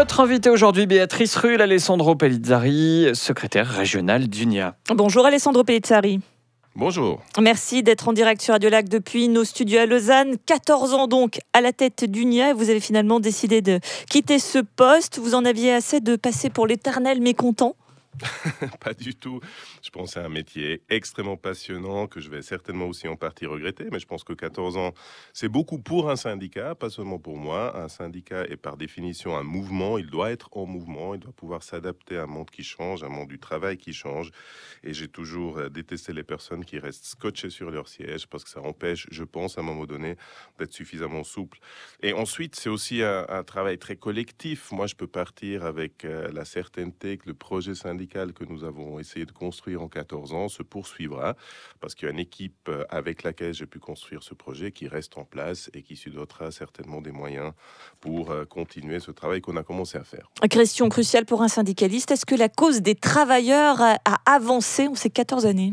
Notre invitée aujourd'hui, Béatrice Rulle, Alessandro Pellizzari, secrétaire régional d'UNIA. Bonjour Alessandro Pellizzari. Bonjour. Merci d'être en direct sur Radio Lac depuis nos studios à Lausanne. 14 ans donc à la tête d'UNIA. Vous avez finalement décidé de quitter ce poste. Vous en aviez assez de passer pour l'éternel mécontent? Pas du tout. Je pense que c'est un métier extrêmement passionnant que je vais certainement aussi en partie regretter, mais je pense que 14 ans, c'est beaucoup pour un syndicat, pas seulement pour moi. Un syndicat est par définition un mouvement, il doit être en mouvement, il doit pouvoir s'adapter à un monde qui change, un monde du travail qui change. Et j'ai toujours détesté les personnes qui restent scotchées sur leur siège parce que ça empêche, je pense, à un moment donné, d'être suffisamment souple. Et ensuite, c'est aussi un travail très collectif. Moi, je peux partir avec la certitude que le projet syndical que nous avons essayé de construire en 14 ans se poursuivra parce qu'il y a une équipe avec laquelle j'ai pu construire ce projet qui reste en place et qui se dotera certainement des moyens pour continuer ce travail qu'on a commencé à faire. Question cruciale pour un syndicaliste, est-ce que la cause des travailleurs a avancé en ces 14 années ?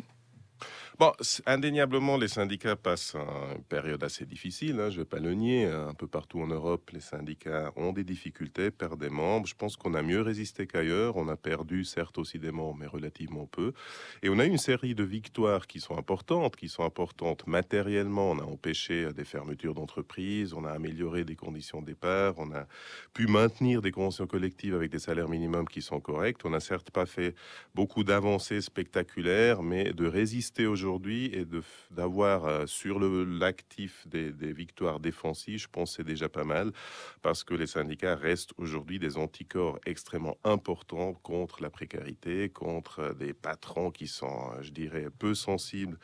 Bon, indéniablement, les syndicats passent une période assez difficile, je ne vais pas le nier. Un peu partout en Europe, les syndicats ont des difficultés, perdent des membres. Je pense qu'on a mieux résisté qu'ailleurs. On a perdu, certes, aussi des membres, mais relativement peu. Et on a eu une série de victoires qui sont importantes matériellement. On a empêché des fermetures d'entreprises, on a amélioré des conditions de départ, on a pu maintenir des conventions collectives avec des salaires minimums qui sont corrects. On n'a certes pas fait beaucoup d'avancées spectaculaires, mais de résister aujourd'hui et d'avoir sur l'actif des victoires défensives, je pense que c'est déjà pas mal parce que les syndicats restent aujourd'hui des anticorps extrêmement importants contre la précarité, contre des patrons qui sont, je dirais, peu sensibles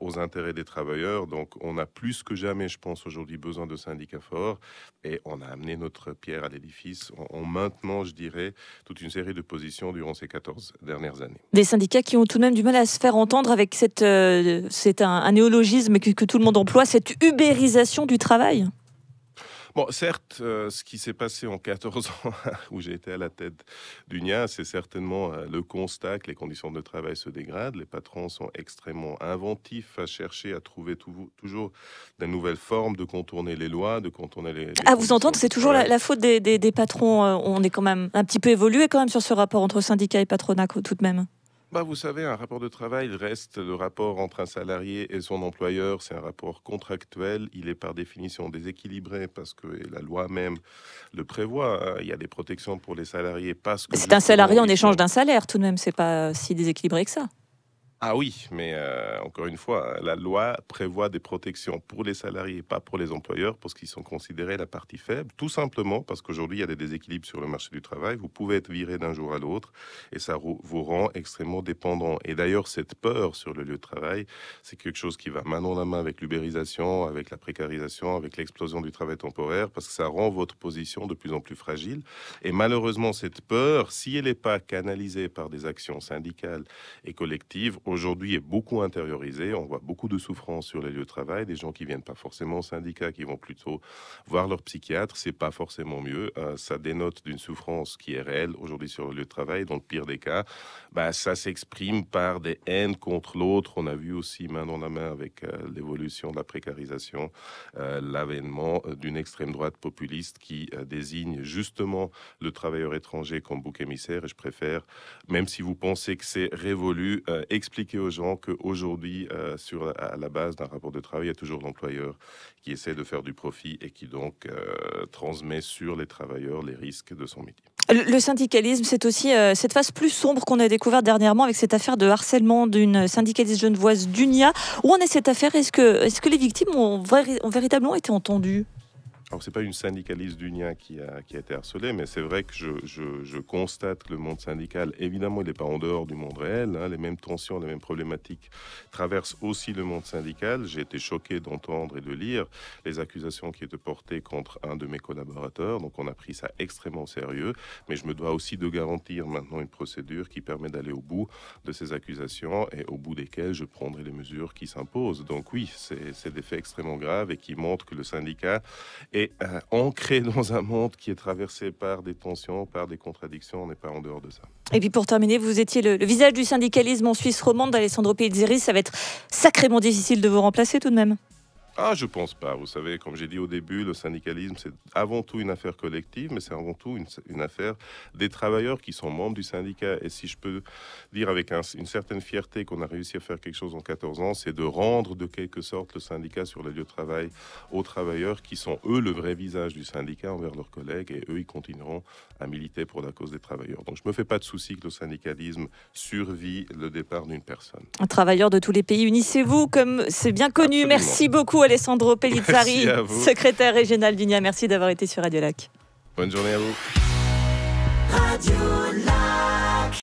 aux intérêts des travailleurs. Donc on a plus que jamais, je pense, aujourd'hui besoin de syndicats forts et on a amené notre pierre à l'édifice en maintenant, je dirais, toute une série de positions durant ces 14 dernières années. Des syndicats qui ont tout de même du mal à se faire entendre avec c'est un néologisme que tout le monde emploie, cette ubérisation du travail. Bon, certes, ce qui s'est passé en 14 ans où j'ai été à la tête d'UNIA, c'est certainement le constat que les conditions de travail se dégradent. Les patrons sont extrêmement inventifs à chercher à trouver toujours de nouvelles formes de contourner les lois, de contourner les à vous entendre, c'est toujours la faute des patrons. On est quand même un petit peu évolué quand même sur ce rapport entre syndicats et patronat tout de même. Vous savez, un rapport de travail reste le rapport entre un salarié et son employeur. C'est un rapport contractuel. Il est par définition déséquilibré parce que la loi même le prévoit. Il y a des protections pour les salariés parce que... C'est un salarié en échange d'un salaire tout de même. C'est pas si déséquilibré que ça. Ah oui, mais encore une fois, la loi prévoit des protections pour les salariés, pas pour les employeurs, parce qu'ils sont considérés la partie faible, tout simplement parce qu'aujourd'hui, il y a des déséquilibres sur le marché du travail. Vous pouvez être viré d'un jour à l'autre et ça vous rend extrêmement dépendant. Et d'ailleurs, cette peur sur le lieu de travail, c'est quelque chose qui va main dans la main avec l'ubérisation, avec la précarisation, avec l'explosion du travail temporaire, parce que ça rend votre position de plus en plus fragile. Et malheureusement, cette peur, si elle n'est pas canalisée par des actions syndicales et collectives, aujourd'hui est beaucoup intériorisé. On voit beaucoup de souffrance sur les lieux de travail, des gens qui viennent pas forcément au syndicat, qui vont plutôt voir leur psychiatre. C'est pas forcément mieux. Ça dénote d'une souffrance qui est réelle aujourd'hui sur le lieu de travail. Dans le pire des cas, ça s'exprime par des haines contre l'autre. On a vu aussi main dans la main avec l'évolution de la précarisation, l'avènement d'une extrême droite populiste qui désigne justement le travailleur étranger comme bouc émissaire. Et je préfère, même si vous pensez que c'est révolu, expliquer aux gens qu'aujourd'hui, à la base d'un rapport de travail, il y a toujours l'employeur qui essaie de faire du profit et qui donc transmet sur les travailleurs les risques de son métier. Le syndicalisme, c'est aussi cette phase plus sombre qu'on a découverte dernièrement avec cette affaire de harcèlement d'une syndicaliste genevoise d'UNIA. Où en est cette affaire ? Est-ce que les victimes ont véritablement été entendues ? Alors, c'est pas une syndicaliste d'UNIA qui a été harcelée, mais c'est vrai que je constate que le monde syndical, évidemment, il n'est pas en dehors du monde réel. Les mêmes tensions, les mêmes problématiques traversent aussi le monde syndical. J'ai été choqué d'entendre et de lire les accusations qui étaient portées contre un de mes collaborateurs. Donc, on a pris ça extrêmement au sérieux. Mais je me dois aussi de garantir maintenant une procédure qui permet d'aller au bout de ces accusations et au bout desquelles je prendrai les mesures qui s'imposent. Donc oui, c'est des faits extrêmement graves et qui montrent que le syndicat est ancré dans un monde qui est traversé par des tensions, par des contradictions. On n'est pas en dehors de ça. Et puis pour terminer, vous étiez le visage du syndicalisme en Suisse romande d'Alessandro Pellizzari. Ça va être sacrément difficile de vous remplacer tout de même. Ah, je pense pas. Vous savez, comme j'ai dit au début, le syndicalisme, c'est avant tout une affaire collective, mais c'est avant tout une affaire des travailleurs qui sont membres du syndicat. Et si je peux dire avec une certaine fierté qu'on a réussi à faire quelque chose en 14 ans, c'est de rendre de quelque sorte le syndicat sur les lieux de travail aux travailleurs qui sont, eux, le vrai visage du syndicat envers leurs collègues. Et eux, ils continueront à militer pour la cause des travailleurs. Donc, je ne me fais pas de souci que le syndicalisme survit le départ d'une personne. Travailleurs de tous les pays, unissez-vous, comme c'est bien connu. Absolument. Merci beaucoup, Alessandro Pellizzari, Merci à vous. secrétaire régional d'UNIA. Merci d'avoir été sur Radio Lac. Bonne journée à vous. Radio Lac.